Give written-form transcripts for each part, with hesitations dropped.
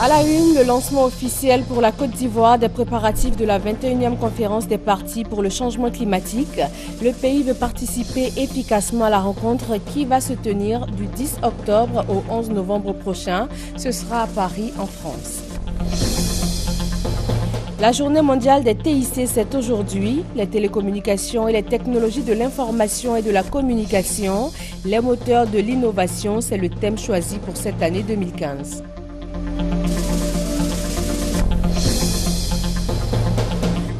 À la une, le lancement officiel pour la Côte d'Ivoire des préparatifs de la 21e conférence des parties pour le changement climatique. Le pays veut participer efficacement à la rencontre qui va se tenir du 10 octobre au 11 novembre prochain. Ce sera à Paris, en France. La journée mondiale des TIC, c'est aujourd'hui. Les télécommunications et les technologies de l'information et de la communication, les moteurs de l'innovation, c'est le thème choisi pour cette année 2015.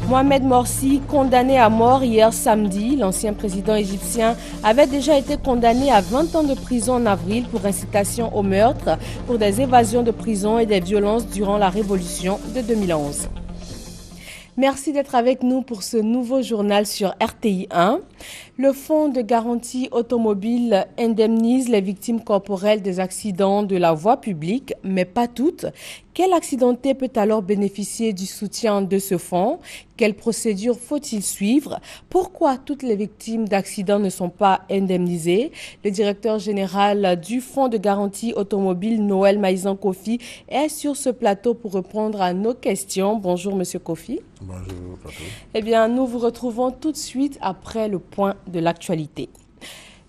Mohamed Morsi, condamné à mort hier samedi, l'ancien président égyptien avait déjà été condamné à 20 ans de prison en avril pour incitation au meurtre, pour des évasions de prison et des violences durant la révolution de 2011. Merci d'être avec nous pour ce nouveau journal sur RTI 1. Le Fonds de garantie automobile indemnise les victimes corporelles des accidents de la voie publique, mais pas toutes. Quel accidenté peut alors bénéficier du soutien de ce fonds? Quelle procédure faut-il suivre? Pourquoi toutes les victimes d'accidents ne sont pas indemnisées? Le directeur général du Fonds de garantie automobile, Noël Maïzan Kofi, est sur ce plateau pour répondre à nos questions. Bonjour, Monsieur Kofi. Bonjour, Patou. Eh bien, nous vous retrouvons tout de suite après le point de l'actualité.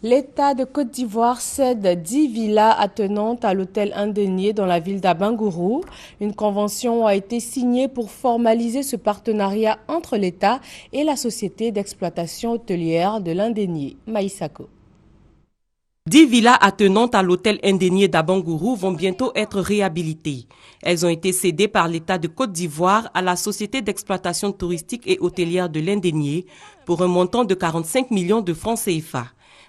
L'État de Côte d'Ivoire cède 10 villas attenantes à l'hôtel Indénié dans la ville d'Abangourou. Une convention a été signée pour formaliser ce partenariat entre l'État et la société d'exploitation hôtelière de l'Indénié, Maïsako. 10 villas attenantes à l'hôtel Indénié d'Abangourou vont bientôt être réhabilitées. Elles ont été cédées par l'État de Côte d'Ivoire à la société d'exploitation touristique et hôtelière de l'Indénié pour un montant de 45 millions de francs CFA.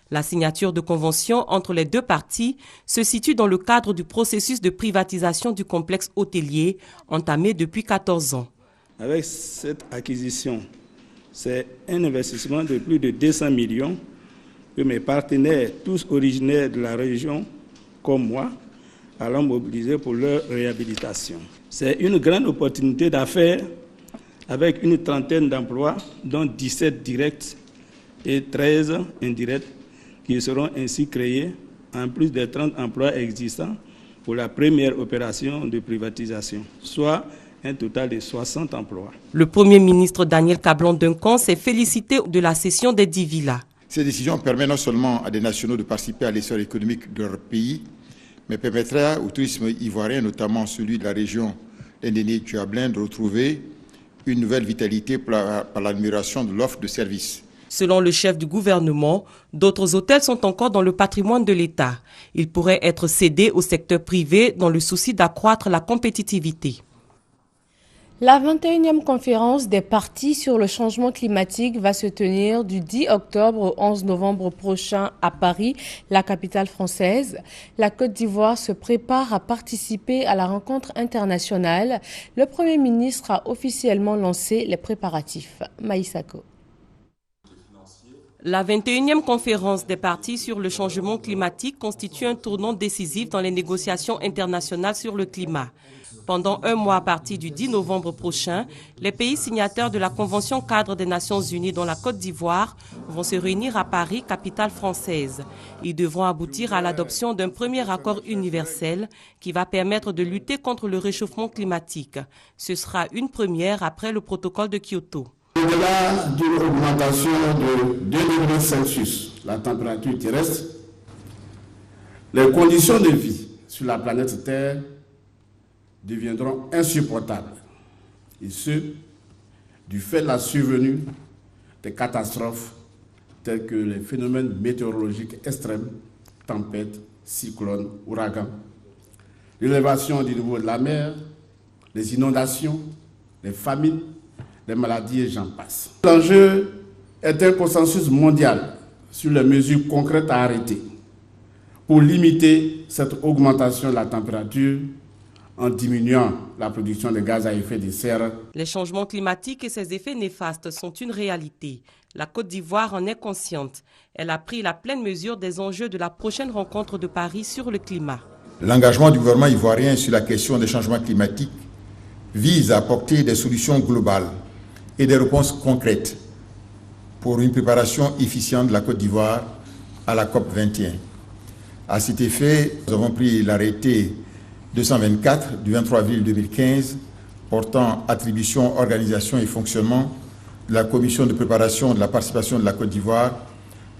La signature de convention entre les deux parties se situe dans le cadre du processus de privatisation du complexe hôtelier entamé depuis 14 ans. Avec cette acquisition, c'est un investissement de plus de 200 millions que mes partenaires, tous originaires de la région, comme moi, allons mobiliser pour leur réhabilitation. C'est une grande opportunité d'affaires avec une trentaine d'emplois, dont 17 directs et 13 indirects, qui seront ainsi créés, en plus des 30 emplois existants pour la première opération de privatisation, soit un total de 60 emplois. Le Premier ministre Daniel Cablon-Duncan s'est félicité de la cession des 10 villas. Ces décisions permettent non seulement à des nationaux de participer à l'essor économique de leur pays, mais permettra au tourisme ivoirien, notamment celui de la région d'Indénié-Tuablin, de retrouver une nouvelle vitalité par l'amélioration de l'offre de services. Selon le chef du gouvernement, d'autres hôtels sont encore dans le patrimoine de l'État. Ils pourraient être cédés au secteur privé dans le souci d'accroître la compétitivité. La 21e conférence des parties sur le changement climatique va se tenir du 10 octobre au 11 novembre prochain à Paris, la capitale française. La Côte d'Ivoire se prépare à participer à la rencontre internationale. Le Premier ministre a officiellement lancé les préparatifs. Maïsako. La 21e conférence des parties sur le changement climatique constitue un tournant décisif dans les négociations internationales sur le climat. Pendant un mois à partir du 10 novembre prochain, les pays signataires de la Convention cadre des Nations Unies, dont la Côte d'Ivoire, vont se réunir à Paris, capitale française. Ils devront aboutir à l'adoption d'un premier accord universel qui va permettre de lutter contre le réchauffement climatique. Ce sera une première après le protocole de Kyoto. Au-delà d'une augmentation de 2 degrés Celsius, la température terrestre, les conditions de vie sur la planète Terre deviendront insupportables. Et ce, du fait de la survenue des catastrophes telles que les phénomènes météorologiques extrêmes, tempêtes, cyclones, ouragans, l'élévation du niveau de la mer, les inondations, les famines, les maladies et j'en passe. L'enjeu est un consensus mondial sur les mesures concrètes à arrêter pour limiter cette augmentation de la température en diminuant la production de gaz à effet de serre. Les changements climatiques et ses effets néfastes sont une réalité. La Côte d'Ivoire en est consciente. Elle a pris la pleine mesure des enjeux de la prochaine rencontre de Paris sur le climat. L'engagement du gouvernement ivoirien sur la question des changements climatiques vise à apporter des solutions globales et des réponses concrètes pour une préparation efficiente de la Côte d'Ivoire à la COP 21. À cet effet, nous avons pris l'arrêté 224 du 23 avril 2015 portant attribution, organisation et fonctionnement de la commission de préparation de la participation de la Côte d'Ivoire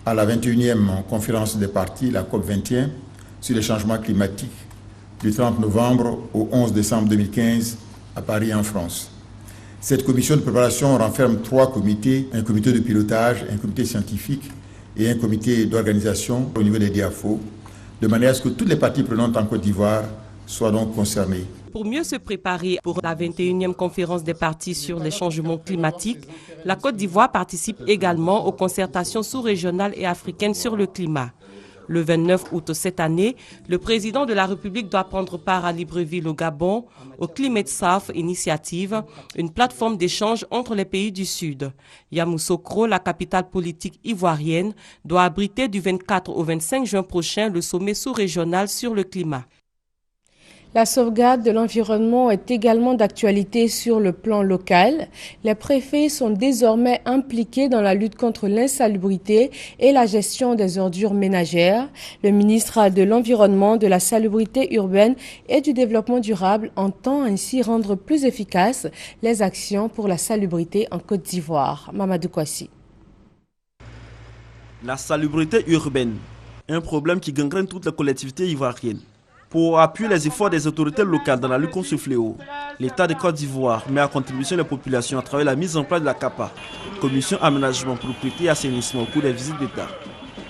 à la 21e conférence des parties, la COP 21, sur les changements climatiques du 30 novembre au 11 décembre 2015 à Paris en France. Cette commission de préparation renferme 3 comités, un comité de pilotage, un comité scientifique et un comité d'organisation au niveau des DIAFO, de manière à ce que toutes les parties prenantes en Côte d'Ivoire soient donc concernées. Pour mieux se préparer pour la 21e conférence des parties sur les changements climatiques, la Côte d'Ivoire participe également aux concertations sous-régionales et africaines sur le climat. Le 29 août cette année, le président de la République doit prendre part à Libreville au Gabon au Climate South Initiative, une plateforme d'échange entre les pays du Sud. Yamoussoukro, la capitale politique ivoirienne, doit abriter du 24 au 25 juin prochain le sommet sous-régional sur le climat. La sauvegarde de l'environnement est également d'actualité sur le plan local. Les préfets sont désormais impliqués dans la lutte contre l'insalubrité et la gestion des ordures ménagères. Le ministre de l'Environnement, de la Salubrité urbaine et du Développement durable entend ainsi rendre plus efficaces les actions pour la salubrité en Côte d'Ivoire. Mamadou Kouassi. La salubrité urbaine, un problème qui gangrène toutes les collectivités ivoiriennes. Pour appuyer les efforts des autorités locales dans la lutte contre ce fléau, l'État de Côte d'Ivoire met à contribution les populations à travers la mise en place de la CAPA, Commission Aménagement, Propriété et Assainissement au cours des visites d'État.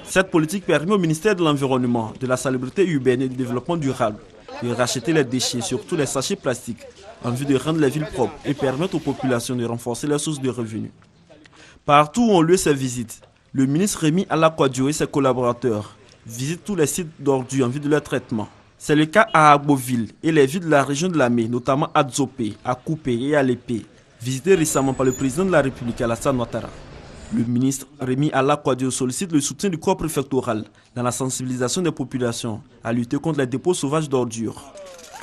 Cette politique permet au ministère de l'Environnement, de la Salubrité urbaine et du Développement durable de racheter les déchets, surtout les sachets plastiques, en vue de rendre les villes propres et permettre aux populations de renforcer leurs sources de revenus. Partout où ont lieu ces visites, le ministre Rémi Alakwadio et ses collaborateurs visitent tous les sites d'ordures en vue de leur traitement. C'est le cas à Agboville et les villes de la région de Lamé, notamment à Dzopé, à Coupé et à Lépé, visitées récemment par le président de la République, Alassane Ouattara. Le ministre Rémi Alakwadio sollicite le soutien du corps préfectoral dans la sensibilisation des populations à lutter contre les dépôts sauvages d'ordures.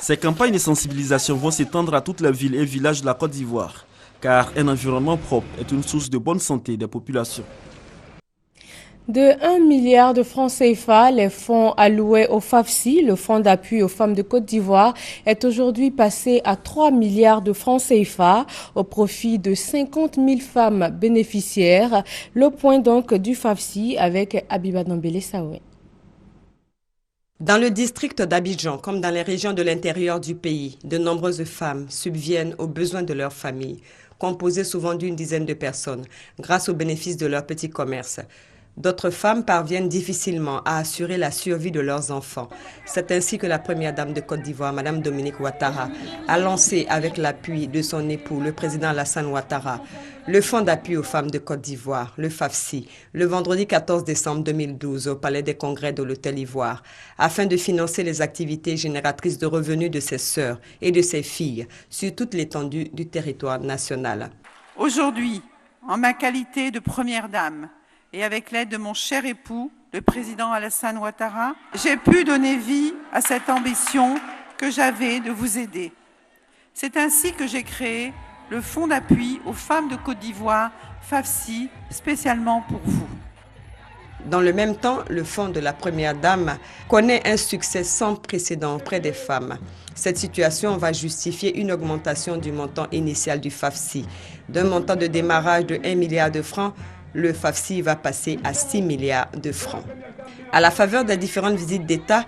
Ces campagnes de sensibilisation vont s'étendre à toutes les villes et villages de la Côte d'Ivoire, car un environnement propre est une source de bonne santé des populations. De 1 milliard de francs CFA, les fonds alloués au FAFSI, le fonds d'appui aux femmes de Côte d'Ivoire, est aujourd'hui passé à 3 milliards de francs CFA au profit de 50 000 femmes bénéficiaires. Le point donc du FAFSI avec Abiba Dambélé Saoué. Dans le district d'Abidjan, comme dans les régions de l'intérieur du pays, de nombreuses femmes subviennent aux besoins de leur famille, composées souvent d'une dizaine de personnes, grâce aux bénéfices de leur petit commerce. D'autres femmes parviennent difficilement à assurer la survie de leurs enfants. C'est ainsi que la première dame de Côte d'Ivoire, Mme Dominique Ouattara, a lancé avec l'appui de son époux, le président Alassane Ouattara, le Fonds d'appui aux femmes de Côte d'Ivoire, le FAFSI, le vendredi 14 décembre 2012 au Palais des Congrès de l'Hôtel Ivoire, afin de financer les activités génératrices de revenus de ses sœurs et de ses filles sur toute l'étendue du territoire national. Aujourd'hui, en ma qualité de première dame, et avec l'aide de mon cher époux, le président Alassane Ouattara, j'ai pu donner vie à cette ambition que j'avais de vous aider. C'est ainsi que j'ai créé le Fonds d'appui aux femmes de Côte d'Ivoire, FAFSI, spécialement pour vous. Dans le même temps, le Fonds de la Première Dame connaît un succès sans précédent auprès des femmes. Cette situation va justifier une augmentation du montant initial du FAFSI. D'un montant de démarrage de 1 milliard de francs, le FAFSI va passer à 6 milliards de francs. À la faveur des différentes visites d'État,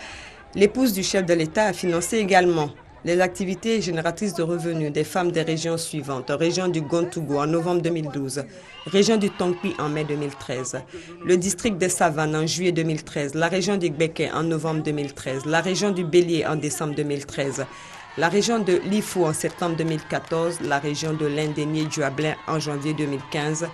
l'épouse du chef de l'État a financé également les activités génératrices de revenus des femmes des régions suivantes. Région du Gontougou en novembre 2012, région du Tongpi en mai 2013, le district des Savanes en juillet 2013, la région du Gbeke en novembre 2013, la région du Bélier en décembre 2013, la région de Lifou en septembre 2014, la région de l'Indénié-Duablin en janvier 2015,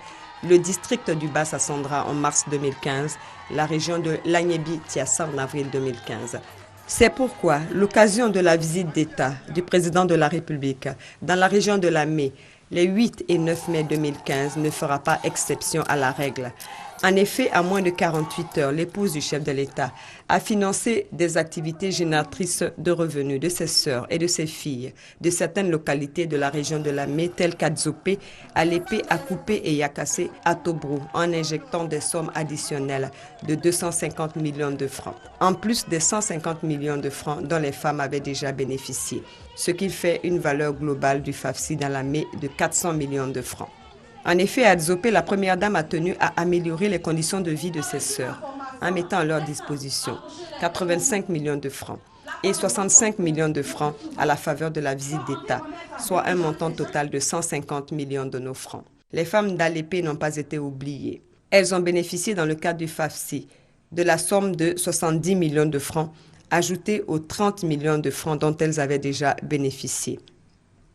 le district du Bas-Sassandra en mars 2015, la région de Lagnébi-Tiassa en avril 2015. C'est pourquoi l'occasion de la visite d'État du président de la République dans la région de Lamé les 8 et 9 mai 2015 ne fera pas exception à la règle. En effet, à moins de 48 heures, l'épouse du chef de l'État a financé des activités génératrices de revenus de ses sœurs et de ses filles de certaines localités de la région de Lamé, telles qu'Adzopé, Alépé, Akupé et Yakassé à Tobrou, en injectant des sommes additionnelles de 250 millions de francs, en plus des 150 millions de francs dont les femmes avaient déjà bénéficié, ce qui fait une valeur globale du FAFSI dans Lamé de 400 millions de francs. En effet, à Adzopé, la première dame a tenu à améliorer les conditions de vie de ses sœurs en mettant à leur disposition 85 millions de francs et 65 millions de francs à la faveur de la visite d'État, soit un montant total de 150 millions de nos francs. Les femmes d'Alépé n'ont pas été oubliées. Elles ont bénéficié dans le cadre du FAFSI de la somme de 70 millions de francs ajoutée aux 30 millions de francs dont elles avaient déjà bénéficié.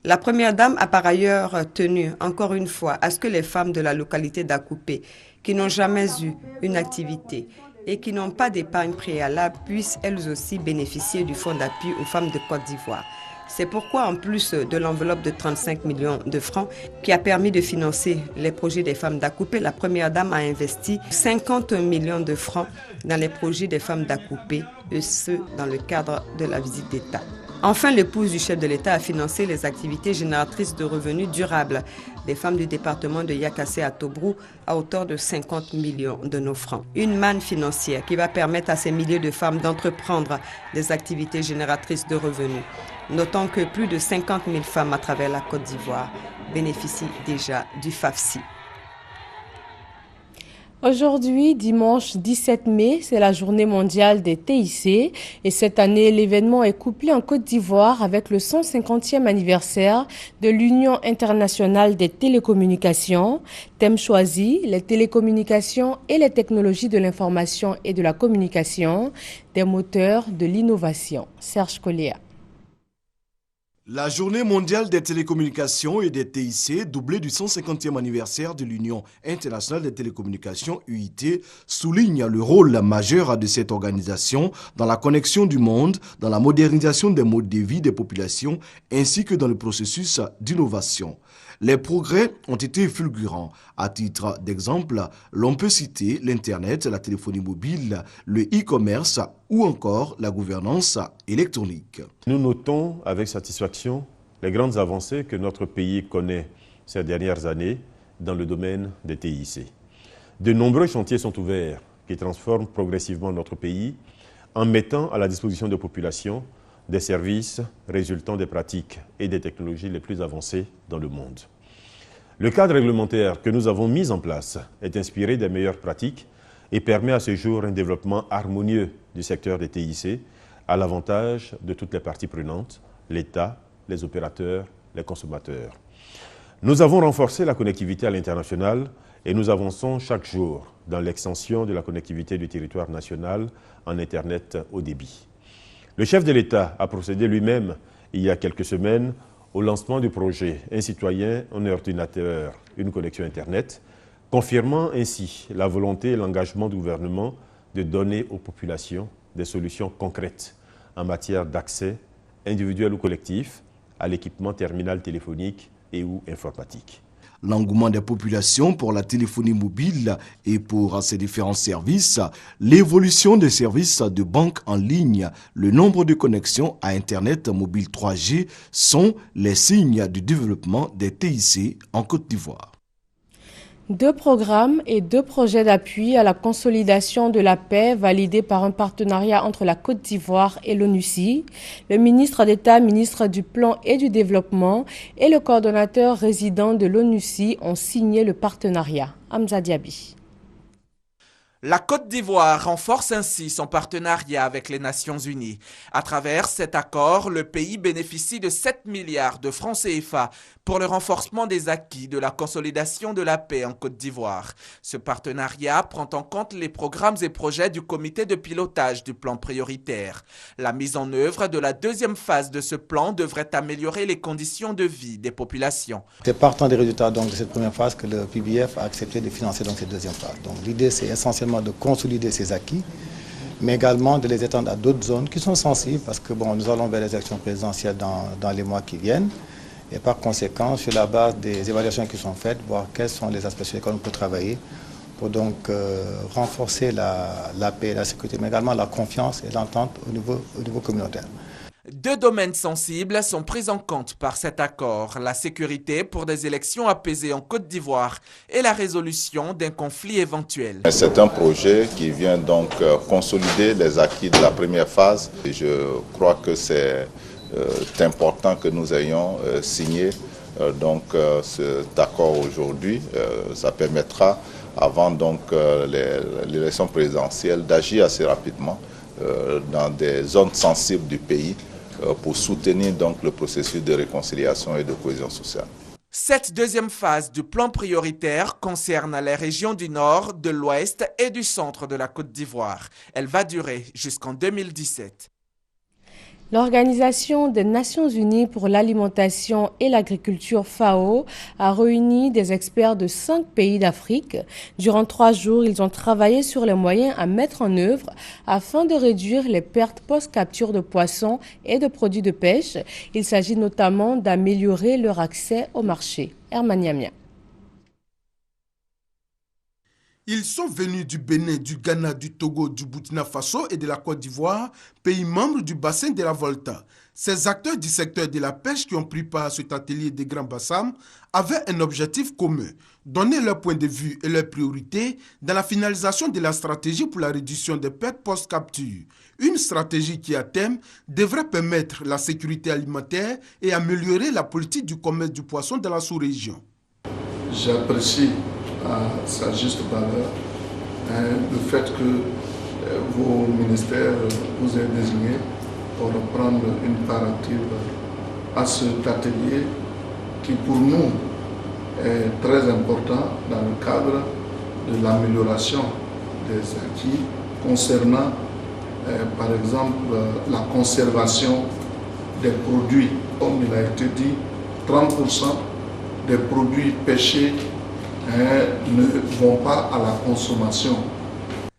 La première dame a par ailleurs tenu, encore une fois, à ce que les femmes de la localité d'Akupé, qui n'ont jamais eu une activité et qui n'ont pas d'épargne préalable, puissent elles aussi bénéficier du fonds d'appui aux femmes de Côte d'Ivoire. C'est pourquoi, en plus de l'enveloppe de 35 millions de francs qui a permis de financer les projets des femmes d'Akupé, la première dame a investi 50 millions de francs dans les projets des femmes d'Akupé, et ce, dans le cadre de la visite d'État. Enfin, l'épouse du chef de l'État a financé les activités génératrices de revenus durables des femmes du département de Yakassé à Tobrou à hauteur de 50 millions de nos francs. Une manne financière qui va permettre à ces milliers de femmes d'entreprendre des activités génératrices de revenus. Notons que plus de 50 000 femmes à travers la Côte d'Ivoire bénéficient déjà du FAFSI. Aujourd'hui, dimanche 17 mai, c'est la journée mondiale des TIC et cette année, l'événement est couplé en Côte d'Ivoire avec le 150e anniversaire de l'Union internationale des télécommunications. Thème choisi, les télécommunications et les technologies de l'information et de la communication, des moteurs de l'innovation. Serge Collier. La journée mondiale des télécommunications et des TIC, doublée du 150e anniversaire de l'Union internationale des télécommunications UIT, souligne le rôle majeur de cette organisation dans la connexion du monde, dans la modernisation des modes de vie des populations, ainsi que dans le processus d'innovation. Les progrès ont été fulgurants. À titre d'exemple, l'on peut citer l'Internet, la téléphonie mobile, le e-commerce ou encore la gouvernance électronique. Nous notons avec satisfaction les grandes avancées que notre pays connaît ces dernières années dans le domaine des TIC. De nombreux chantiers sont ouverts qui transforment progressivement notre pays en mettant à la disposition des populations des services résultant des pratiques et des technologies les plus avancées dans le monde. Le cadre réglementaire que nous avons mis en place est inspiré des meilleures pratiques et permet à ce jour un développement harmonieux du secteur des TIC à l'avantage de toutes les parties prenantes, l'État, les opérateurs, les consommateurs. Nous avons renforcé la connectivité à l'international et nous avançons chaque jour dans l'extension de la connectivité du territoire national en Internet haut débit. Le chef de l'État a procédé lui-même, il y a quelques semaines, au lancement du projet « Un citoyen, un ordinateur, une connexion Internet », confirmant ainsi la volonté et l'engagement du gouvernement de donner aux populations des solutions concrètes en matière d'accès individuel ou collectif à l'équipement terminal téléphonique et ou informatique. L'engouement des populations pour la téléphonie mobile et pour ces différents services, l'évolution des services de banque en ligne, le nombre de connexions à Internet mobile 3G sont les signes du développement des TIC en Côte d'Ivoire. 2 programmes et 2 projets d'appui à la consolidation de la paix validés par un partenariat entre la Côte d'Ivoire et l'ONUCI. Le ministre d'État, ministre du Plan et du Développement et le coordonnateur résident de l'ONUCI ont signé le partenariat. Hamza Diaby. La Côte d'Ivoire renforce ainsi son partenariat avec les Nations Unies. À travers cet accord, le pays bénéficie de 7 milliards de francs CFA pour le renforcement des acquis de la consolidation de la paix en Côte d'Ivoire. Ce partenariat prend en compte les programmes et projets du comité de pilotage du plan prioritaire. La mise en œuvre de la 2e phase de ce plan devrait améliorer les conditions de vie des populations. C'est partant des résultats de cette première phase que le PBF a accepté de financer cette 2e phase. Donc l'idée, c'est essentiellement de consolider ces acquis, mais également de les étendre à d'autres zones qui sont sensibles parce que nous allons vers les élections présidentielles dans les mois qui viennent et par conséquent, sur la base des évaluations qui sont faites, voir quels sont les aspects sur lesquels on peut travailler pour donc renforcer la paix et la sécurité, mais également la confiance et l'entente au niveau communautaire. Deux domaines sensibles sont pris en compte par cet accord, la sécurité pour des élections apaisées en Côte d'Ivoire et la résolution d'un conflit éventuel. C'est un projet qui vient donc consolider les acquis de la première phase. Et je crois que c'est important que nous ayons signé cet accord aujourd'hui. Ça permettra, avant donc l'élection présidentielle, d'agir assez rapidement dans des zones sensibles du pays pour soutenir donc le processus de réconciliation et de cohésion sociale. Cette deuxième phase du plan prioritaire concerne les régions du nord, de l'ouest et du centre de la Côte d'Ivoire. Elle va durer jusqu'en 2017. L'Organisation des Nations Unies pour l'alimentation et l'agriculture FAO a réuni des experts de 5 pays d'Afrique. Durant 3 jours, ils ont travaillé sur les moyens à mettre en œuvre afin de réduire les pertes post-capture de poissons et de produits de pêche. Il s'agit notamment d'améliorer leur accès au marché. Herman Yamia. Ils sont venus du Bénin, du Ghana, du Togo, du Burkina Faso et de la Côte d'Ivoire, pays membres du bassin de la Volta. Ces acteurs du secteur de la pêche qui ont pris part à cet atelier des Grands Bassam avaient un objectif commun, donner leur point de vue et leurs priorités dans la finalisation de la stratégie pour la réduction des pertes post-capture. Une stratégie qui, à terme, devrait permettre la sécurité alimentaire et améliorer la politique du commerce du poisson dans la sous-région. J'apprécie à sa juste valeur le fait que vos ministères vous aient désigné pour prendre une part active à cet atelier qui pour nous est très important dans le cadre de l'amélioration des acquis concernant par exemple la conservation des produits. Comme il a été dit, 30% des produits pêchés ne vont pas à la consommation.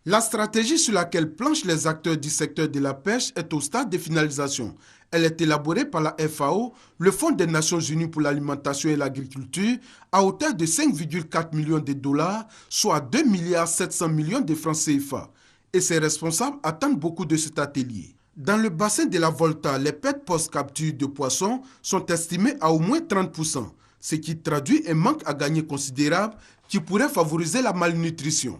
La stratégie sur laquelle planchent les acteurs du secteur de la pêche est au stade de finalisation. Elle est élaborée par la FAO, le Fonds des Nations Unies pour l'alimentation et l'agriculture, à hauteur de 5,4 millions de dollars, soit 2,7 milliards de francs CFA. Et ses responsables attendent beaucoup de cet atelier. Dans le bassin de la Volta, les pertes post-capture de poissons sont estimées à au moins 30%. Ce qui traduit un manque à gagner considérable qui pourrait favoriser la malnutrition.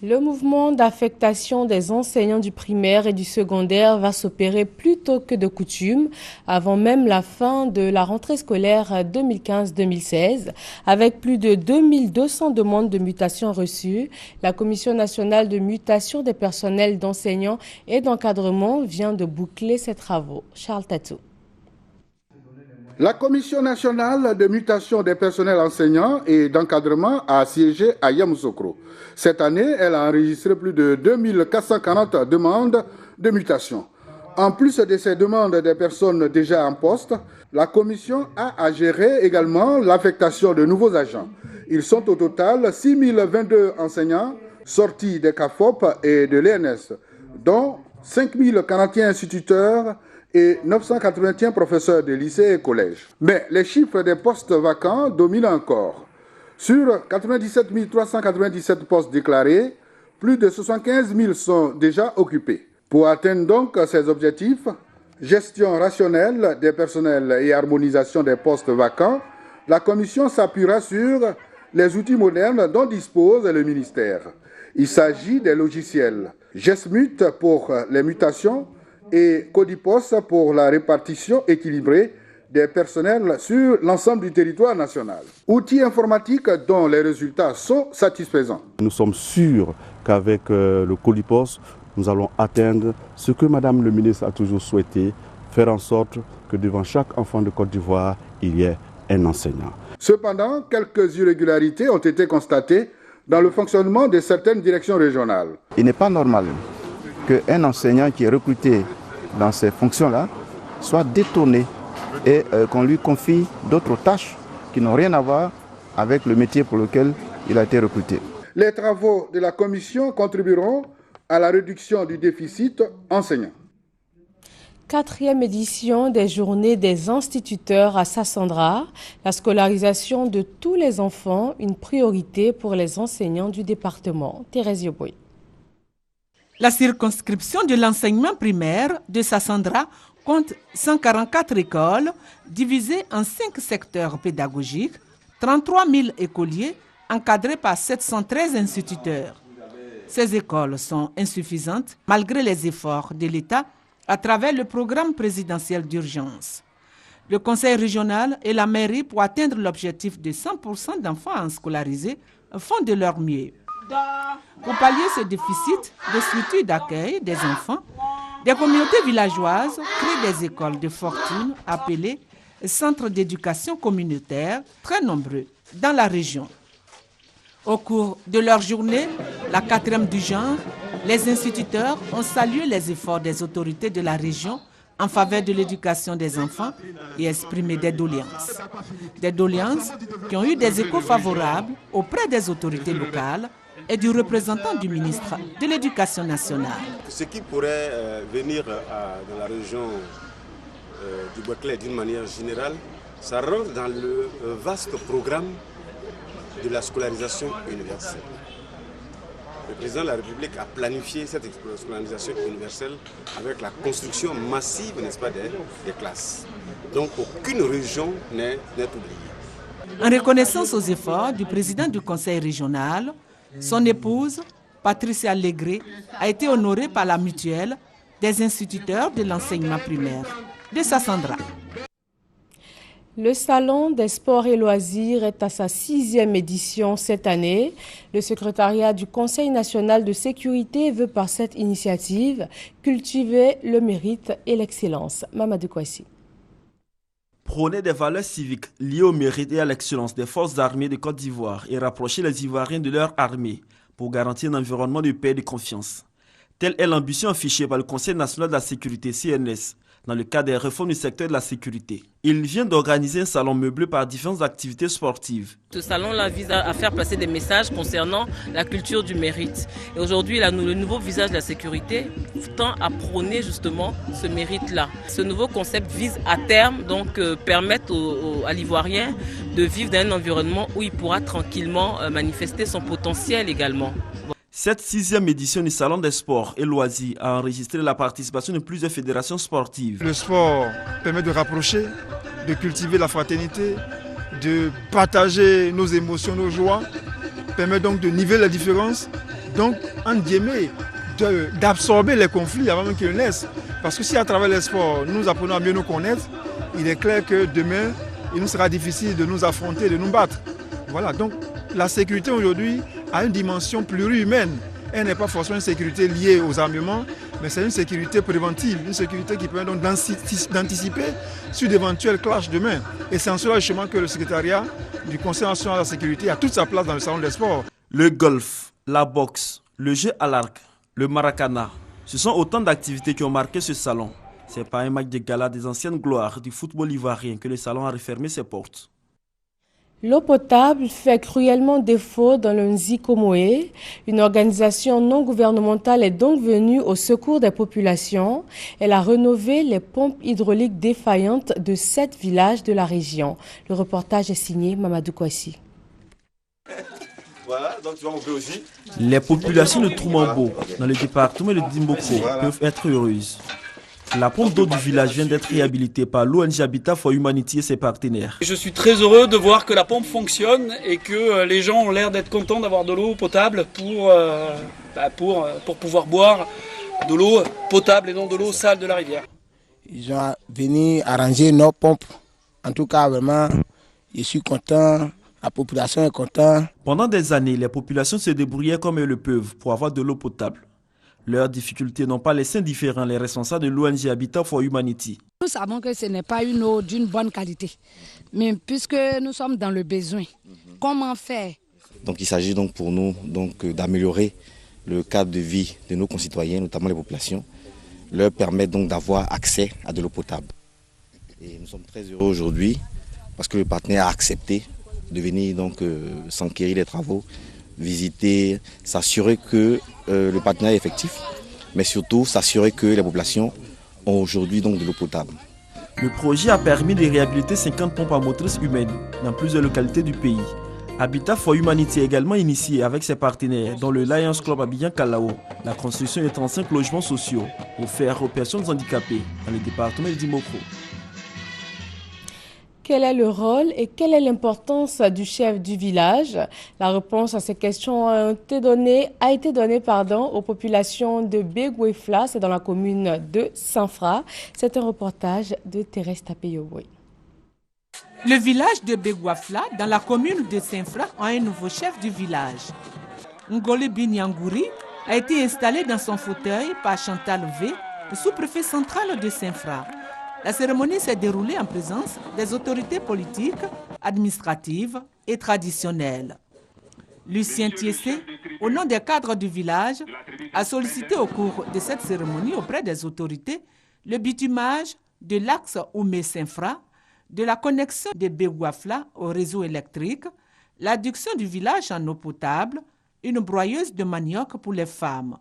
Le mouvement d'affectation des enseignants du primaire et du secondaire va s'opérer plus tôt que de coutume, avant même la fin de la rentrée scolaire 2015-2016. Avec plus de 2200 demandes de mutation reçues, la Commission nationale de mutation des personnels d'enseignants et d'encadrement vient de boucler ses travaux. Charles Tatou. La Commission nationale de mutation des personnels enseignants et d'encadrement a siégé à Yamoussoukro. Cette année, elle a enregistré plus de 2440 demandes de mutation. En plus de ces demandes des personnes déjà en poste, la Commission a à gérer également l'affectation de nouveaux agents. Ils sont au total 6022 enseignants sortis des CAFOP et de l'ENS, dont 5041 instituteurs et 981 professeurs de lycées et collèges. Mais les chiffres des postes vacants dominent encore. Sur 97 397 postes déclarés, plus de 75 000 sont déjà occupés. Pour atteindre donc ces objectifs, gestion rationnelle des personnels et harmonisation des postes vacants, la Commission s'appuiera sur les outils modernes dont dispose le ministère. Il s'agit des logiciels GESMUT pour les mutations et Codipos pour la répartition équilibrée des personnels sur l'ensemble du territoire national. Outils informatiques dont les résultats sont satisfaisants. Nous sommes sûrs qu'avec le Codipos, nous allons atteindre ce que Madame le ministre a toujours souhaité, faire en sorte que devant chaque enfant de Côte d'Ivoire, il y ait un enseignant. Cependant, quelques irrégularités ont été constatées dans le fonctionnement de certaines directions régionales. Il n'est pas normal qu'un enseignant qui est recruté dans ces fonctions-là soit détourné et qu'on lui confie d'autres tâches qui n'ont rien à voir avec le métier pour lequel il a été recruté. Les travaux de la Commission contribueront à la réduction du déficit enseignant. 4e édition des Journées des instituteurs à Sassandra. La scolarisation de tous les enfants, une priorité pour les enseignants du département. Thérèse Yoboy. La circonscription de l'enseignement primaire de Sassandra compte 144 écoles divisées en 5 secteurs pédagogiques, 33 000 écoliers encadrés par 713 instituteurs. Ces écoles sont insuffisantes malgré les efforts de l'État à travers le programme présidentiel d'urgence. Le conseil régional et la mairie, pour atteindre l'objectif de 100% d'enfants scolarisés, font de leur mieux. Pour pallier ce déficit de structures d'accueil des enfants, des communautés villageoises créent des écoles de fortune appelées centres d'éducation communautaire, très nombreux dans la région. Au cours de leur journée, la 4e du genre, les instituteurs ont salué les efforts des autorités de la région en faveur de l'éducation des enfants et exprimé des doléances. Des doléances qui ont eu des échos favorables auprès des autorités locales et du représentant du ministre de l'Éducation nationale. Ce qui pourrait venir dans la région du Bois-Clair d'une manière générale, ça rentre dans le vaste programme de la scolarisation universelle. Le président de la République a planifié cette scolarisation universelle avec la construction massive, n'est-ce pas, des classes. Donc aucune région n'est oubliée. En reconnaissance aux efforts du président du conseil régional, son épouse, Patricia Legré, a été honorée par la mutuelle des instituteurs de l'enseignement primaire de Sassandra. Le Salon des sports et loisirs est à sa 6e édition cette année. Le secrétariat du Conseil national de sécurité veut par cette initiative cultiver le mérite et l'excellence. Mamadou Kouassi. Prôner des valeurs civiques liées au mérite et à l'excellence des forces armées de Côte d'Ivoire et rapprocher les Ivoiriens de leur armée pour garantir un environnement de paix et de confiance. Telle est l'ambition affichée par le Conseil national de la sécurité CNS dans le cadre des réformes du secteur de la sécurité. Il vient d'organiser un salon meublé par différentes activités sportives. Ce salon-là vise à faire passer des messages concernant la culture du mérite. Et aujourd'hui, le nouveau visage de la sécurité tend à prôner justement ce mérite-là. Ce nouveau concept vise à terme donc permettre à l'Ivoirien de vivre dans un environnement où il pourra tranquillement manifester son potentiel également. Cette 6e édition du Salon des sports et loisirs a enregistré la participation de plusieurs fédérations sportives. Le sport permet de rapprocher, de cultiver la fraternité, de partager nos émotions, nos joies, permet donc de niveler la différence, donc en guillemets, d'absorber les conflits avant même qu'ils naissent. Parce que si à travers les sports, nous apprenons à mieux nous connaître, il est clair que demain, il nous sera difficile de nous affronter, de nous battre. Voilà, donc la sécurité aujourd'hui a une dimension plurihumaine. Elle n'est pas forcément une sécurité liée aux armements, mais c'est une sécurité préventive, une sécurité qui permet donc d'anticiper sur d'éventuels clashs demain. Et c'est en cela justement que le secrétariat du Conseil national de la sécurité a toute sa place dans le salon des sports. Le golf, la boxe, le jeu à l'arc, le maracana, ce sont autant d'activités qui ont marqué ce salon. C'est par un match de gala des anciennes gloires du football ivoirien que le salon a refermé ses portes. L'eau potable fait cruellement défaut dans le Nzikomoé. Une organisation non gouvernementale est donc venue au secours des populations. Elle a rénové les pompes hydrauliques défaillantes de 7 villages de la région. Le reportage est signé Mamadou Kouassi. Voilà, donc tu vas monter aussi. Les populations de Troumambo, dans le département de Dimboko, peuvent être heureuses. La pompe d'eau du village vient d'être réhabilitée par l'ONG Habitat for Humanity et ses partenaires. Je suis très heureux de voir que la pompe fonctionne et que les gens ont l'air d'être contents d'avoir de l'eau potable pour pouvoir boire de l'eau potable et non de l'eau sale de la rivière. Ils ont venu arranger nos pompes. En tout cas, vraiment, je suis content. La population est contente. Pendant des années, les populations se débrouillaient comme elles le peuvent pour avoir de l'eau potable. Leurs difficultés n'ont pas laissé indifférents les responsables de l'ONG Habitat for Humanity. Nous savons que ce n'est pas une eau d'une bonne qualité, mais puisque nous sommes dans le besoin, comment faire? Donc il s'agit donc pour nous d'améliorer le cadre de vie de nos concitoyens, notamment les populations, leur permettre donc d'avoir accès à de l'eau potable. Et nous sommes très heureux aujourd'hui parce que le partenaire a accepté de venir donc s'enquérir des travaux, visiter, s'assurer que le partenariat est effectif, mais surtout s'assurer que les populations ont aujourd'hui donc de l'eau potable. Le projet a permis de réhabiliter 50 pompes à motrices humaines dans plusieurs localités du pays. Habitat for Humanity a également initié avec ses partenaires, dont le Lions Club Abidjan-Kalao, la construction de 35 logements sociaux offerts aux personnes handicapées dans le département d'Imoko. Quel est le rôle et quelle est l'importance du chef du village? La réponse à ces questions a été donnée aux populations de Begouefla, c'est dans la commune de Sanfra. C'est un reportage de Thérèse Tapeyoboy. Le village de Begouefla, dans la commune de Sanfra, a un nouveau chef du village. Ngole Binyangouri a été installé dans son fauteuil par Chantal V, le sous-préfet central de Sanfra. La cérémonie s'est déroulée en présence des autorités politiques, administratives et traditionnelles. Lucien Thiessé, au nom des cadres du village, a sollicité au cours de cette cérémonie auprès des autorités le bitumage de l'axe Oumé-Sanfra, de la connexion de Begouefla au réseau électrique, l'adduction du village en eau potable, une broyeuse de manioc pour les femmes.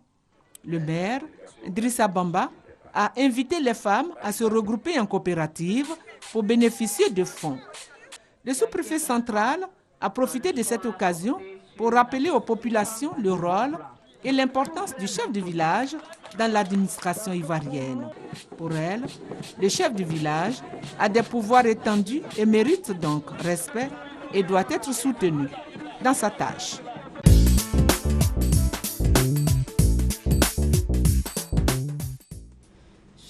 Le maire, Idrissa Bamba, a invité les femmes à se regrouper en coopérative pour bénéficier de fonds. Le sous-préfet central a profité de cette occasion pour rappeler aux populations le rôle et l'importance du chef de village dans l'administration ivoirienne. Pour elle, le chef du village a des pouvoirs étendus et mérite donc respect et doit être soutenu dans sa tâche.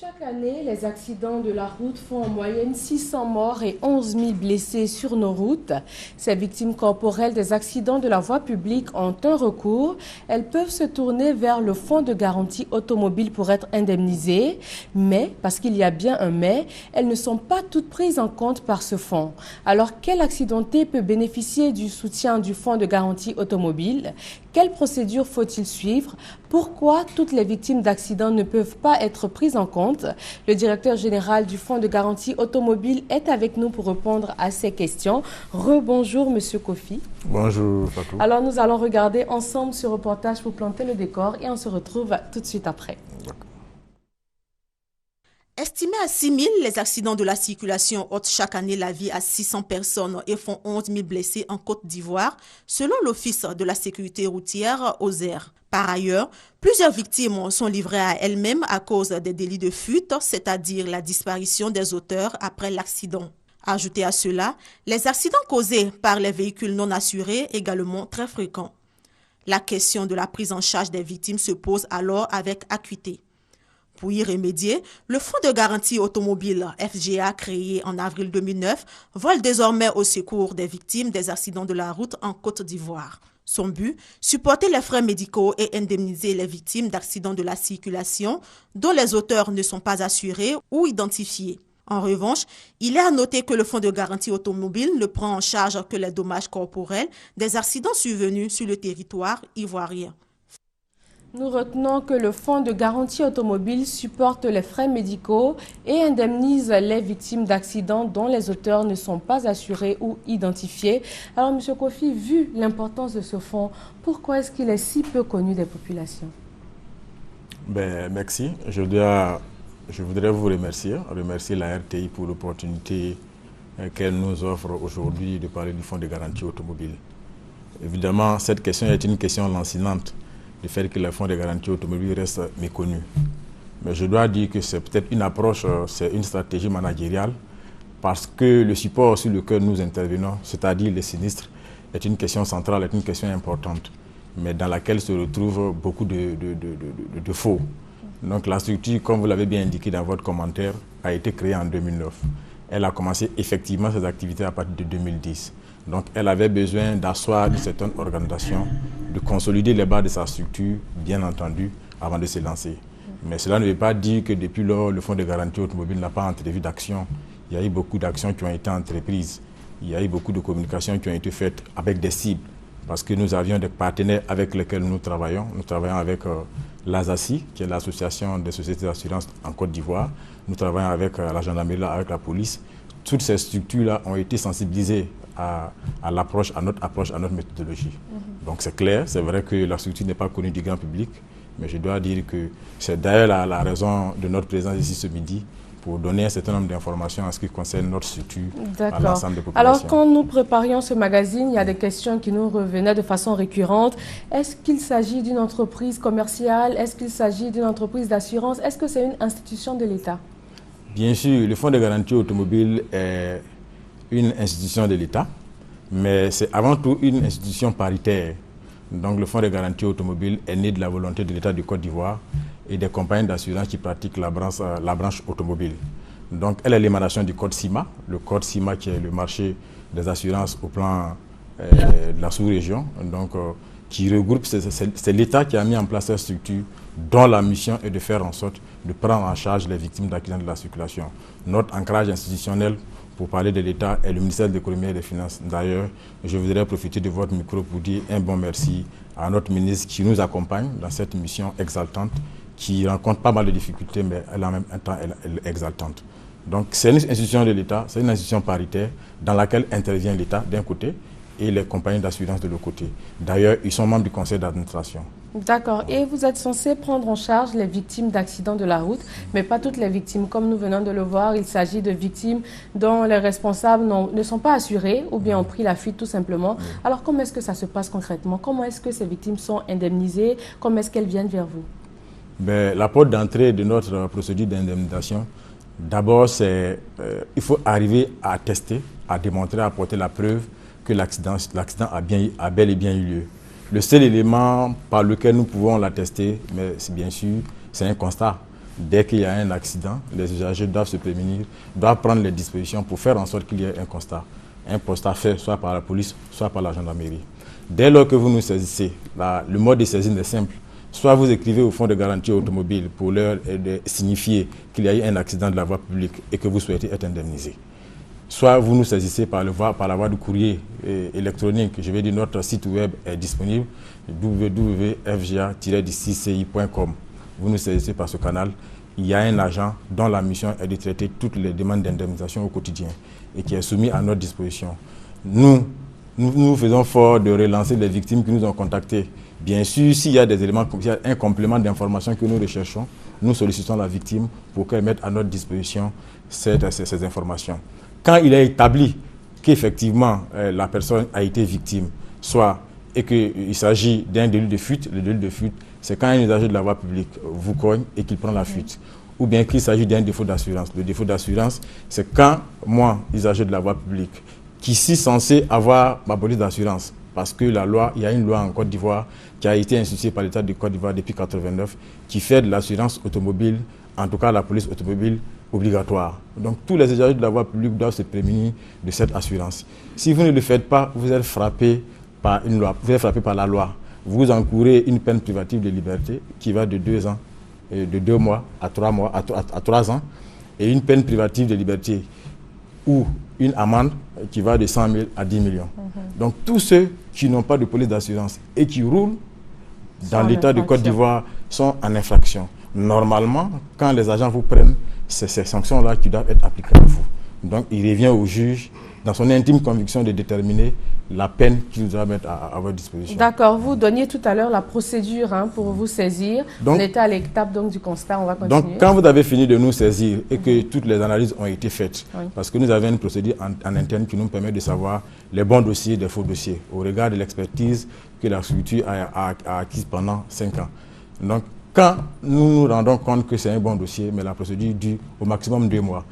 Chaque année, les accidents de la route font en moyenne 600 morts et 11 000 blessés sur nos routes. Ces victimes corporelles des accidents de la voie publique ont un recours. Elles peuvent se tourner vers le fonds de garantie automobile pour être indemnisées. Mais, parce qu'il y a bien un mais, elles ne sont pas toutes prises en compte par ce fonds. Alors, quel accidenté peut bénéficier du soutien du fonds de garantie automobile? Quelle procédure faut-il suivre? Pourquoi toutes les victimes d'accidents ne peuvent pas être prises en compte? Le directeur général du Fonds de garantie automobile est avec nous pour répondre à ces questions. Rebonjour, Monsieur Kofi. Bonjour, Fatou. Alors, nous allons regarder ensemble ce reportage pour planter le décor et on se retrouve tout de suite après. Estimés à 6 000, les accidents de la circulation ôtent chaque année la vie à 600 personnes et font 11 000 blessés en Côte d'Ivoire, selon l'Office de la sécurité routière OSER. Par ailleurs, plusieurs victimes sont livrées à elles-mêmes à cause des délits de fuite, c'est-à-dire la disparition des auteurs après l'accident. Ajoutez à cela, les accidents causés par les véhicules non assurés, également très fréquents. La question de la prise en charge des victimes se pose alors avec acuité. Pour y remédier, le Fonds de garantie automobile FGA, créé en avril 2009, vole désormais au secours des victimes des accidents de la route en Côte d'Ivoire. Son but, supporter les frais médicaux et indemniser les victimes d'accidents de la circulation dont les auteurs ne sont pas assurés ou identifiés. En revanche, il est à noter que le Fonds de garantie automobile ne prend en charge que les dommages corporels des accidents survenus sur le territoire ivoirien. Nous retenons que le Fonds de garantie automobile supporte les frais médicaux et indemnise les victimes d'accidents dont les auteurs ne sont pas assurés ou identifiés. Alors, M. Kofi, vu l'importance de ce fonds, pourquoi est-ce qu'il est si peu connu des populations? Merci. Je voudrais vous remercier la RTI pour l'opportunité qu'elle nous offre aujourd'hui de parler du Fonds de garantie automobile. Évidemment, cette question est une question lancinante, du fait que le fonds de garantie automobile reste méconnu. Mais je dois dire que c'est peut-être une approche, c'est une stratégie managériale, parce que le support sur lequel nous intervenons, c'est-à-dire les sinistres, est une question centrale, est une question importante, mais dans laquelle se retrouvent beaucoup de faux. Donc la structure, comme vous l'avez bien indiqué dans votre commentaire, a été créée en 2009. Elle a commencé effectivement ses activités à partir de 2010. Donc elle avait besoin d'asseoir une certaine organisation, de consolider les bases de sa structure, bien entendu, avant de se lancer. Mais cela ne veut pas dire que depuis lors, le Fonds de garantie automobile n'a pas entrevu d'action. Il y a eu beaucoup d'actions qui ont été entreprises. Il y a eu beaucoup de communications qui ont été faites avec des cibles. Parce que nous avions des partenaires avec lesquels nous travaillons. Nous travaillons avec l'ASACI, qui est l'association des sociétés d'assurance en Côte d'Ivoire. Nous travaillons avec la gendarmerie, avec la police. Toutes ces structures-là ont été sensibilisées à notre approche, à notre méthodologie. Donc c'est clair, c'est vrai que la structure n'est pas connue du grand public, Mais je dois dire que c'est d'ailleurs la raison de notre présence ici ce midi, pour donner un certain nombre d'informations en ce qui concerne notre structure à l'ensemble des populations. Alors, quand nous préparions ce magazine, il y a des questions qui nous revenaient de façon récurrente. Est-ce qu'il s'agit d'une entreprise commerciale? Est-ce qu'il s'agit d'une entreprise d'assurance? Est-ce que c'est une institution de l'État? Bien sûr, le Fonds de garantie automobile est une institution de l'État, mais c'est avant tout une institution paritaire. Donc le Fonds de garantie automobile est né de la volonté de l'État du Côte d'Ivoire et des compagnies d'assurance qui pratiquent la branche automobile. Donc elle est l'émanation du Code CIMA, le Code CIMA qui est le marché des assurances au plan de la sous-région, donc qui regroupe, c'est l'État qui a mis en place cette structure dont la mission est de faire en sorte de prendre en charge les victimes d'accidents de la circulation. Notre ancrage institutionnel, pour parler de l'État, est le ministère de l'Économie et des Finances. D'ailleurs, je voudrais profiter de votre micro pour dire un bon merci à notre ministre qui nous accompagne dans cette mission exaltante, qui rencontre pas mal de difficultés, mais elle, en même temps, elle est exaltante. Donc c'est une institution de l'État, c'est une institution paritaire dans laquelle intervient l'État d'un côté et les compagnies d'assurance de l'autre côté. D'ailleurs, ils sont membres du conseil d'administration. D'accord. Et vous êtes censé prendre en charge les victimes d'accidents de la route, mais pas toutes les victimes. Comme nous venons de le voir, il s'agit de victimes dont les responsables ne sont pas assurés ou bien ont pris la fuite tout simplement. Alors comment est-ce que ça se passe concrètement? Comment est-ce que ces victimes sont indemnisées? Comment est-ce qu'elles viennent vers vous? La porte d'entrée de notre procédure d'indemnisation, d'abord, il faut arriver à attester, à démontrer, à apporter la preuve que l'accident a bel et bien eu lieu. Le seul élément par lequel nous pouvons l'attester, mais bien sûr, c'est un constat. Dès qu'il y a un accident, les usagers doivent se prémunir, doivent prendre les dispositions pour faire en sorte qu'il y ait un constat. Un constat fait soit par la police, soit par la gendarmerie. Dès lors que vous nous saisissez, le mode de saisine est simple. Soit vous écrivez au Fonds de garantie automobile pour leur signifier qu'il y a eu un accident de la voie publique et que vous souhaitez être indemnisé. Soit vous nous saisissez par la voie du courrier électronique. Je vais dire notre site web est disponible, www.fga-ci.com. Vous nous saisissez par ce canal. Il y a un agent dont la mission est de traiter toutes les demandes d'indemnisation au quotidien et qui est soumis à notre disposition. Nous faisons fort de relancer les victimes qui nous ont contactés. Bien sûr, s'il y a des éléments, s'il y a un complément d'information que nous recherchons, nous sollicitons la victime pour qu'elle mette à notre disposition ces informations. Quand il est établi qu'effectivement la personne a été victime, soit et qu'il s'agit d'un délit de fuite, le délit de fuite, c'est quand un usager de la voie publique vous cogne et qu'il prend la fuite. Ou bien qu'il s'agit d'un défaut d'assurance. Le défaut d'assurance, c'est quand moi, usager de la voie publique, qui suis censé avoir ma police d'assurance, parce que il y a une loi en Côte d'Ivoire qui a été instituée par l'État de Côte d'Ivoire depuis 1989, qui fait de l'assurance automobile, en tout cas la police automobile, obligatoire. Donc tous les usagers de la voie publique doivent se prémunir de cette assurance. Si vous ne le faites pas, vous êtes frappé par une loi, vous êtes frappé par la loi. Vous encourez une peine privative de liberté qui va de 2 ans, de 2 mois à 3 mois, à 3 ans, et une peine privative de liberté ou une amende qui va de 100 000 à 10 millions. Donc tous ceux qui n'ont pas de police d'assurance et qui roulent dans l'État de Côte d'Ivoire sont en infraction. Normalement, quand les agents vous prennent, c'est ces sanctions-là qui doivent être appliquées à vous. Donc il revient au juge, dans son intime conviction, de déterminer la peine qu'il doit mettre à votre disposition. D'accord, vous donniez tout à l'heure la procédure pour vous saisir. On était à l'étape du constat, on va continuer. Donc quand vous avez fini de nous saisir et que toutes les analyses ont été faites, parce que nous avons une procédure en interne qui nous permet de savoir les bons dossiers des faux dossiers, au regard de l'expertise que la structure a acquise pendant 5 ans. Donc quand nous nous rendons compte que c'est un bon dossier, mais la procédure dure au maximum 2 mois.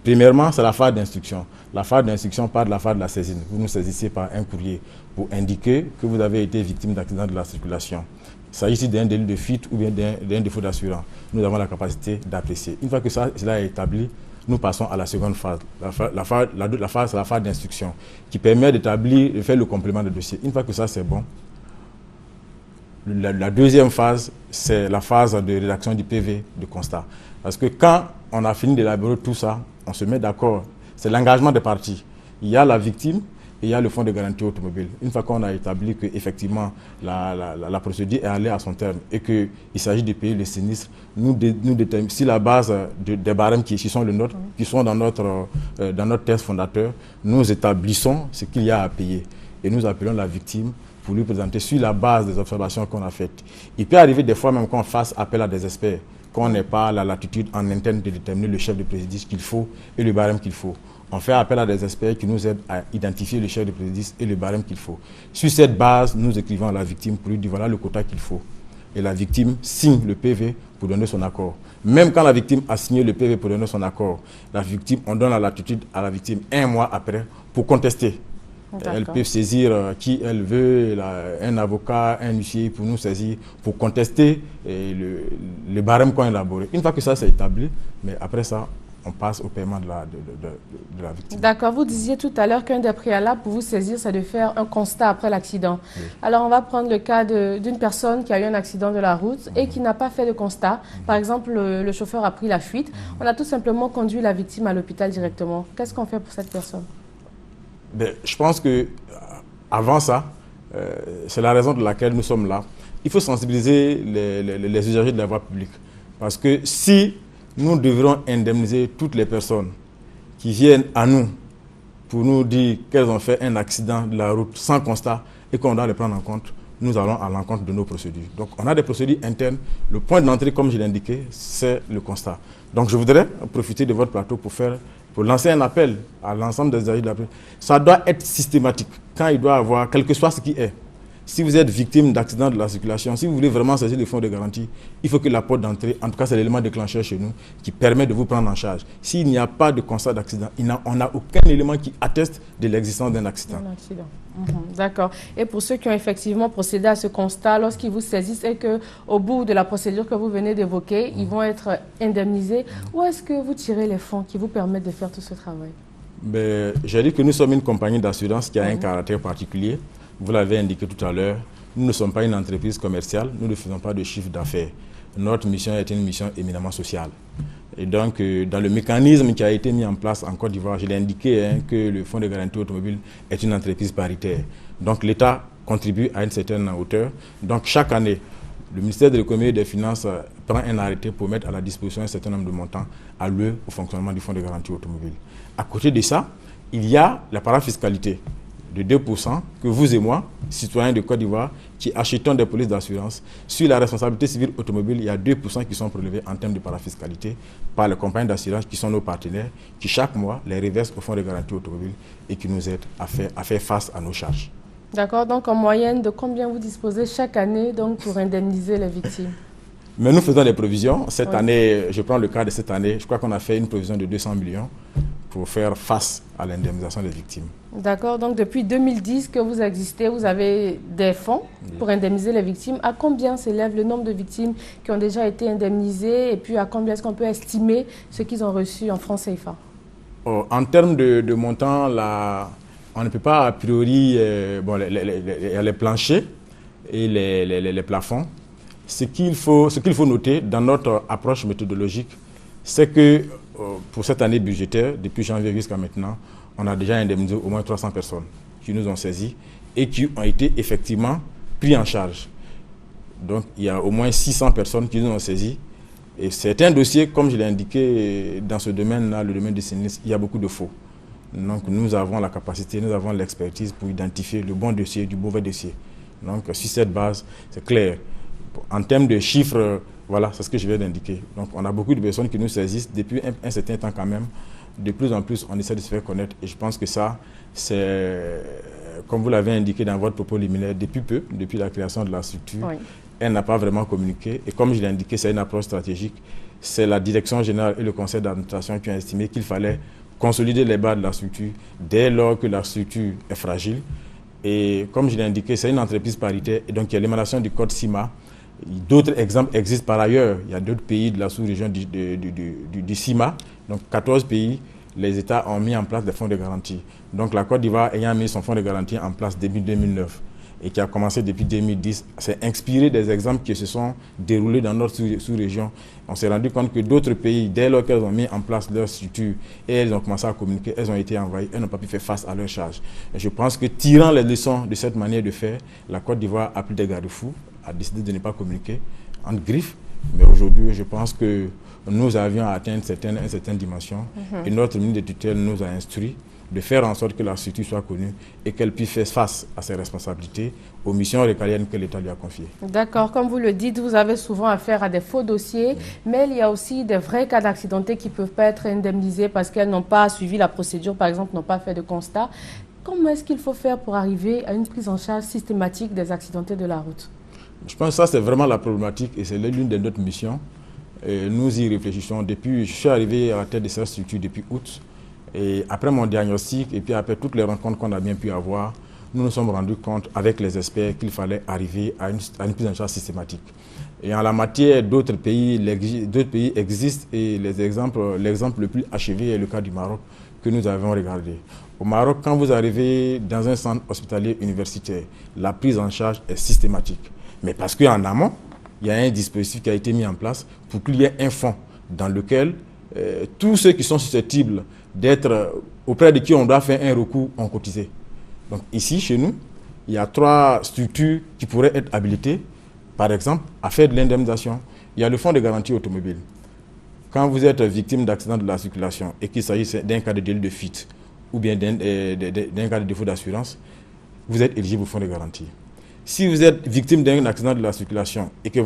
Premièrement, c'est la phase d'instruction. La phase d'instruction part de la phase de la saisine. Vous nous saisissez par un courrier pour indiquer que vous avez été victime d'accident de la circulation. Il s'agit d'un délit de fuite ou bien d'un défaut d'assurance. Nous avons la capacité d'apprécier. Une fois que cela est établi, nous passons à la seconde phase. La phase, c'est la phase d'instruction qui permet de faire le complément de dossier. Une fois que ça c'est bon, la deuxième phase, c'est la phase de rédaction du PV de constat. Parce que quand on a fini d'élaborer tout ça, on se met d'accord. C'est l'engagement des parties. Il y a la victime et il y a le fonds de garantie automobile. Une fois qu'on a établi qu'effectivement la procédure est allée à son terme et qu'il s'agit de payer le sinistre, nous déterminons, si la base des barèmes qui sont le nôtre, qui sont dans notre texte fondateur, nous établissons ce qu'il y a à payer. Et nous appelons la victime pour lui présenter sur la base des observations qu'on a faites. Il peut arriver des fois même qu'on fasse appel à des experts, qu'on n'ait pas la latitude en interne de déterminer le chef de préjudice qu'il faut et le barème qu'il faut. On fait appel à des experts qui nous aident à identifier le chef de préjudice et le barème qu'il faut. Sur cette base, nous écrivons à la victime pour lui dire voilà le quota qu'il faut. Et la victime signe le PV pour donner son accord. Même quand la victime a signé le PV pour donner son accord, la victime, on donne la latitude à la victime 1 mois après pour contester. Elle peut saisir qui elle veut, un avocat, un huissier pour nous saisir, pour contester le barème qu'on a élaboré. Une fois que ça c'est établi, mais après ça, on passe au paiement de la victime. D'accord, vous disiez tout à l'heure qu'un des préalables pour vous saisir, c'est de faire un constat après l'accident. Oui. Alors on va prendre le cas d'une personne qui a eu un accident de la route et qui n'a pas fait de constat. Par exemple, le chauffeur a pris la fuite. On a tout simplement conduit la victime à l'hôpital directement. Qu'est-ce qu'on fait pour cette personne? Je pense que avant ça, c'est la raison de laquelle nous sommes là. Il faut sensibiliser les usagers de la voie publique. Parce que si nous devrons indemniser toutes les personnes qui viennent à nous pour nous dire qu'elles ont fait un accident de la route sans constat et qu'on doit les prendre en compte, nous allons à l'encontre de nos procédures. Donc on a des procédures internes. Le point d'entrée, comme je l'ai indiqué, c'est le constat. Donc je voudrais profiter de votre plateau pour lancer un appel à l'ensemble des usagers de la police. Ça doit être systématique. Quand il doit avoir, quel que soit ce qui est, si vous êtes victime d'accident de la circulation, si vous voulez vraiment saisir le fonds de garantie, il faut que la porte d'entrée, en tout cas c'est l'élément déclencheur chez nous, qui permet de vous prendre en charge. S'il n'y a pas de constat d'accident, on n'a aucun élément qui atteste de l'existence d'un accident. D'accord. Et pour ceux qui ont effectivement procédé à ce constat, lorsqu'ils vous saisissent et qu'au bout de la procédure que vous venez d'évoquer, ils vont être indemnisés, où est-ce que vous tirez les fonds qui vous permettent de faire tout ce travail? J'ai dit que nous sommes une compagnie d'assurance qui a un caractère particulier. Vous l'avez indiqué tout à l'heure, nous ne sommes pas une entreprise commerciale, nous ne faisons pas de chiffre d'affaires. Notre mission est une mission éminemment sociale. Et donc, dans le mécanisme qui a été mis en place en Côte d'Ivoire, je l'ai indiqué que le Fonds de garantie automobile est une entreprise paritaire. Donc, l'État contribue à une certaine hauteur. Donc, chaque année, le ministère de l'Économie et des Finances prend un arrêté pour mettre à la disposition un certain nombre de montants alloués au fonctionnement du Fonds de garantie automobile. À côté de ça, il y a la parafiscalité de 2% que vous et moi, citoyens de Côte d'Ivoire, qui achetons des polices d'assurance, sur la responsabilité civile automobile, il y a 2% qui sont prélevés en termes de parafiscalité par les compagnies d'assurance qui sont nos partenaires, qui chaque mois les reversent au Fonds de garantie automobile et qui nous aident à faire face à nos charges. D'accord, donc en moyenne, de combien vous disposez chaque année donc, pour indemniser les victimes? Mais nous faisons des provisions. Cette année, je prends le cas de cette année, je crois qu'on a fait une provision de 200 millions pour faire face à l'indemnisation des victimes. D'accord, donc depuis 2010 que vous existez, vous avez des fonds pour indemniser les victimes. À combien s'élève le nombre de victimes qui ont déjà été indemnisées et puis à combien est-ce qu'on peut estimer ce qu'ils ont reçu en francs CFA? En termes de montant, là, on ne peut pas a priori, les planchers et les plafonds. Ce qu'il faut noter dans notre approche méthodologique, c'est que pour cette année budgétaire, depuis janvier jusqu'à maintenant, on a déjà indemnisé au moins 300 personnes qui nous ont saisis et qui ont été effectivement pris en charge. Donc, il y a au moins 600 personnes qui nous ont saisis. Et c'est un dossier, comme je l'ai indiqué, dans ce domaine-là, le domaine du sinistre, il y a beaucoup de faux. Donc, nous avons la capacité, nous avons l'expertise pour identifier le bon dossier du mauvais dossier. Donc, sur cette base, c'est clair. En termes de chiffres, voilà, c'est ce que je viens d'indiquer. Donc, on a beaucoup de personnes qui nous saisissent depuis un certain temps quand même. De plus en plus, on essaie de se faire connaître. Et je pense que ça, c'est, comme vous l'avez indiqué dans votre propos liminaire, depuis la création de la structure, elle n'a pas vraiment communiqué. Et comme je l'ai indiqué, c'est une approche stratégique. C'est la direction générale et le conseil d'administration qui ont estimé qu'il fallait consolider les bases de la structure dès lors que la structure est fragile. Et comme je l'ai indiqué, c'est une entreprise paritaire. Et donc, il y a l'émanation du code CIMA. D'autres exemples existent par ailleurs. Il y a d'autres pays de la sous-région du CIMA. Donc 14 pays, les États ont mis en place des fonds de garantie. Donc la Côte d'Ivoire ayant mis son fonds de garantie en place début 2009 et qui a commencé depuis 2010, s'est inspiré des exemples qui se sont déroulés dans notre sous-région. On s'est rendu compte que d'autres pays, dès lors qu'elles ont mis en place leur structure et elles ont commencé à communiquer, elles ont été envahies, elles n'ont pas pu faire face à leurs charges. Et je pense que tirant les leçons de cette manière de faire, la Côte d'Ivoire a pris des garde-fous, a décidé de ne pas communiquer en griffe. Mais aujourd'hui, je pense que nous avions atteint une certaine dimension et notre ministre de tutelle nous a instruit de faire en sorte que la structure soit connue et qu'elle puisse faire face à ses responsabilités, aux missions régaliennes que l'État lui a confiées. D'accord, comme vous le dites, vous avez souvent affaire à des faux dossiers, mais il y a aussi des vrais cas d'accidentés qui ne peuvent pas être indemnisés parce qu'elles n'ont pas suivi la procédure, par exemple, n'ont pas fait de constat. Comment est-ce qu'il faut faire pour arriver à une prise en charge systématique des accidentés de la route? Je pense que ça, c'est vraiment la problématique et c'est l'une de notre missions. Nous y réfléchissons. Je suis arrivé à la tête de cette structure depuis août. Et après mon diagnostic et puis après toutes les rencontres qu'on a bien pu avoir, nous nous sommes rendus compte avec les experts qu'il fallait arriver à une prise en charge systématique. Et en la matière, d'autres pays existent et l'exemple le plus achevé est le cas du Maroc que nous avons regardé. Au Maroc, quand vous arrivez dans un centre hospitalier universitaire, la prise en charge est systématique. Mais parce qu'en amont, il y a un dispositif qui a été mis en place pour qu'il y ait un fonds dans lequel tous ceux qui sont susceptibles d'être auprès de qui on doit faire un recours ont cotisé. Donc ici, chez nous, il y a 3 structures qui pourraient être habilitées, par exemple, à faire de l'indemnisation. Il y a le fonds de garantie automobile. Quand vous êtes victime d'accident de la circulation et qu'il s'agit d'un cas de délit de fuite ou bien d'un cas de défaut d'assurance, vous êtes éligible au fonds de garantie. Si vous êtes victime d'un accident de la circulation et que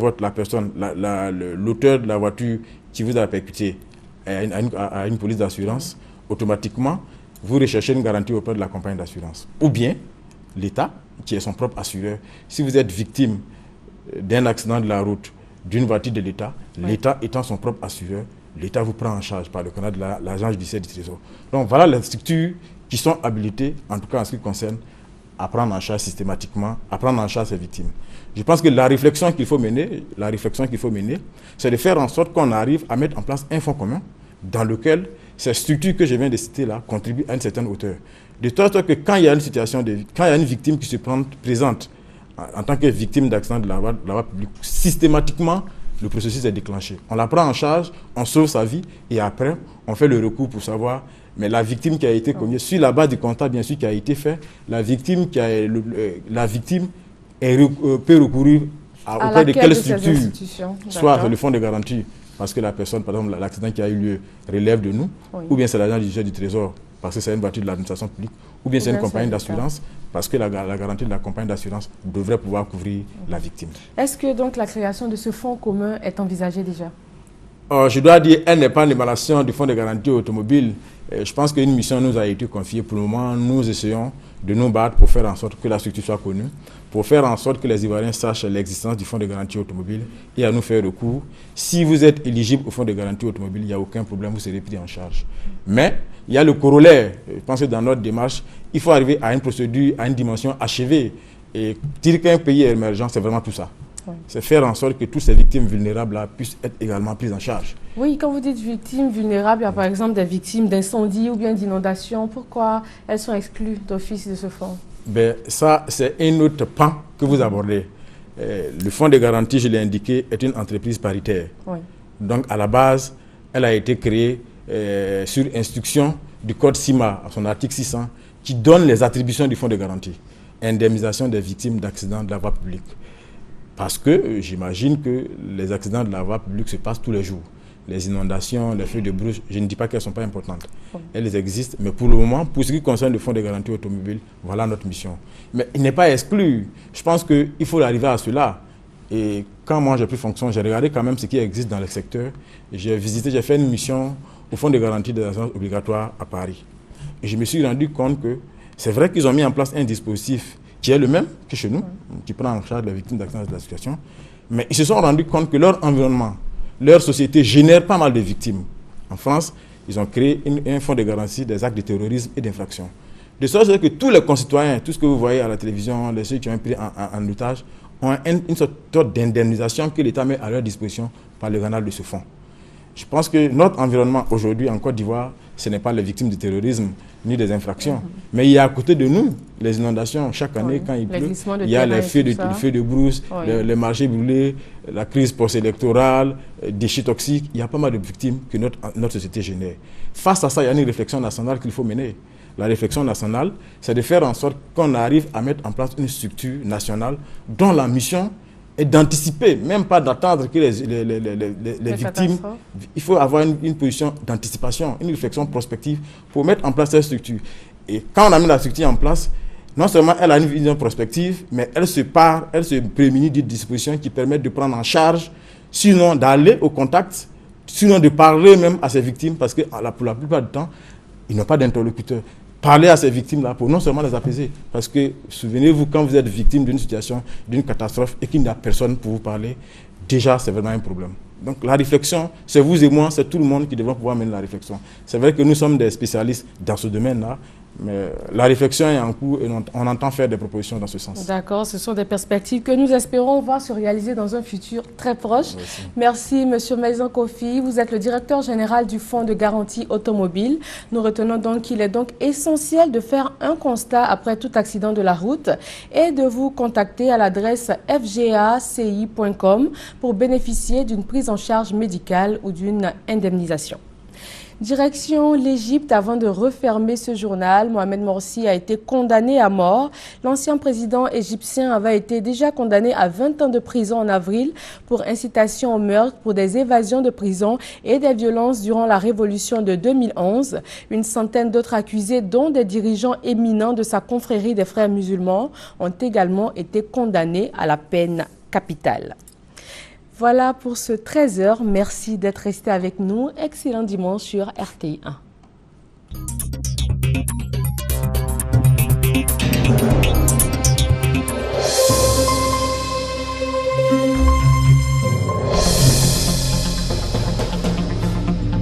l'auteur de la voiture qui vous a percuté a une police d'assurance, automatiquement, vous recherchez une garantie auprès de la compagnie d'assurance. Ou bien, l'État, qui est son propre assureur. Si vous êtes victime d'un accident de la route, d'une voiture de l'État, l'État étant son propre assureur, l'État vous prend en charge par le canal de l'agence judiciaire du Trésor. Donc voilà les structures qui sont habilitées, en tout cas en ce qui concerne, à prendre en charge systématiquement, à prendre en charge ces victimes. Je pense que la réflexion qu'il faut mener, c'est de faire en sorte qu'on arrive à mettre en place un fonds commun dans lequel ces structures que je viens de citer là contribuent à une certaine hauteur. De sorte que quand il y a une victime qui se présente en tant que victime d'accident de la voie publique, systématiquement, le processus est déclenché. On la prend en charge, on sauve sa vie et après, on fait le recours pour savoir. Mais la victime qui a été connue, sur la base du constat bien sûr qui a été fait, la victime peut recourir auprès de quelle structure, soit le fonds de garantie, parce que la personne, par exemple, l'accident qui a eu lieu relève de nous, ou bien c'est l'agent judiciaire du Trésor, parce que c'est une voiture de l'administration publique, ou bien c'est une compagnie d'assurance, parce que la garantie de la compagnie d'assurance devrait pouvoir couvrir la victime. Est-ce que donc la création de ce fonds commun est envisagée déjà? Je dois dire, elle n'est pas l'émanation du fonds de garantie automobile. Je pense qu'une mission nous a été confiée. Pour le moment, nous essayons de nous battre pour faire en sorte que la structure soit connue, pour faire en sorte que les Ivoiriens sachent l'existence du fonds de garantie automobile et à nous faire recours. Si vous êtes éligible au fonds de garantie automobile, il n'y a aucun problème, vous serez pris en charge. Mais il y a le corollaire. Je pense que dans notre démarche, il faut arriver à une procédure, à une dimension achevée. Et dire qu'un pays est émergent, c'est vraiment tout ça. C'est faire en sorte que toutes ces victimes vulnérables-là puissent être également prises en charge. Oui, quand vous dites victimes vulnérables, il y a par exemple des victimes d'incendie ou bien d'inondation. Pourquoi elles sont exclues d'office de ce fonds? Ça, c'est un autre pan que vous abordez. Le fonds de garantie, je l'ai indiqué, est une entreprise paritaire. Donc, à la base, elle a été créée sur instruction du Code CIMA, à son article 600, qui donne les attributions du fonds de garantie. Indemnisation des victimes d'accidents de la voie publique. Parce que j'imagine que les accidents de la voie publique se passent tous les jours. Les inondations, les feux de brousse, je ne dis pas qu'elles ne sont pas importantes. Elles existent, mais pour le moment, pour ce qui concerne le fonds de garantie automobile, voilà notre mission. Mais il n'est pas exclu. Je pense qu'il faut arriver à cela. Et quand moi j'ai pris fonction, j'ai regardé quand même ce qui existe dans le secteur. J'ai fait une mission au fonds de garantie des assurances obligatoires à Paris. Et je me suis rendu compte que c'est vrai qu'ils ont mis en place un dispositif qui est le même que chez nous, qui prend en charge les victimes d'accidents de la situation. Mais ils se sont rendus compte que leur environnement, leur société génère pas mal de victimes. En France, ils ont créé un fonds de garantie des actes de terrorisme et d'infraction. De sorte que tous les concitoyens, tout ce que vous voyez à la télévision, les ceux qui ont pris en otage, ont une sorte d'indemnisation que l'État met à leur disposition par le canal de ce fonds. Je pense que notre environnement aujourd'hui en Côte d'Ivoire, ce n'est pas les victimes du terrorisme ni des infractions. Mais il y a à côté de nous les inondations. Chaque année, quand il pleut, il y a les feux de brousse, les marchés brûlés, la crise post-électorale, déchets toxiques. Il y a pas mal de victimes que notre société génère. Face à ça, il y a une réflexion nationale qu'il faut mener. La réflexion nationale, c'est de faire en sorte qu'on arrive à mettre en place une structure nationale dont la mission et d'anticiper, même pas d'attendre que les victimes. Il faut avoir une position d'anticipation, une réflexion prospective pour mettre en place cette structure. Et quand on a mis la structure en place, non seulement elle a une vision prospective, mais elle se prémunit d'une disposition qui permet de prendre en charge, sinon d'aller au contact, sinon de parler même à ses victimes, parce que pour la plupart du temps, ils n'ont pas d'interlocuteur. Parler à ces victimes-là pour non seulement les apaiser, parce que souvenez-vous, quand vous êtes victime d'une situation, d'une catastrophe et qu'il n'y a personne pour vous parler, déjà c'est vraiment un problème. Donc la réflexion, c'est vous et moi, c'est tout le monde qui devra pouvoir mener la réflexion. C'est vrai que nous sommes des spécialistes dans ce domaine-là, mais la réflexion est en cours et on entend faire des propositions dans ce sens. D'accord, ce sont des perspectives que nous espérons voir se réaliser dans un futur très proche. Merci M. Maïsan Kofi. Vous êtes le directeur général du Fonds de garantie automobile. Nous retenons donc qu'il est donc essentiel de faire un constat après tout accident de la route et de vous contacter à l'adresse fgaci.com pour bénéficier d'une prise en charge médicale ou d'une indemnisation. Direction l'Égypte avant de refermer ce journal. Mohamed Morsi a été condamné à mort. L'ancien président égyptien avait été déjà condamné à 20 ans de prison en avril pour incitation au meurtre, pour des évasions de prison et des violences durant la révolution de 2011. Une centaine d'autres accusés, dont des dirigeants éminents de sa confrérie des frères musulmans, ont également été condamnés à la peine capitale. Voilà pour ce 13h. Merci d'être resté avec nous. Excellent dimanche sur RTI 1.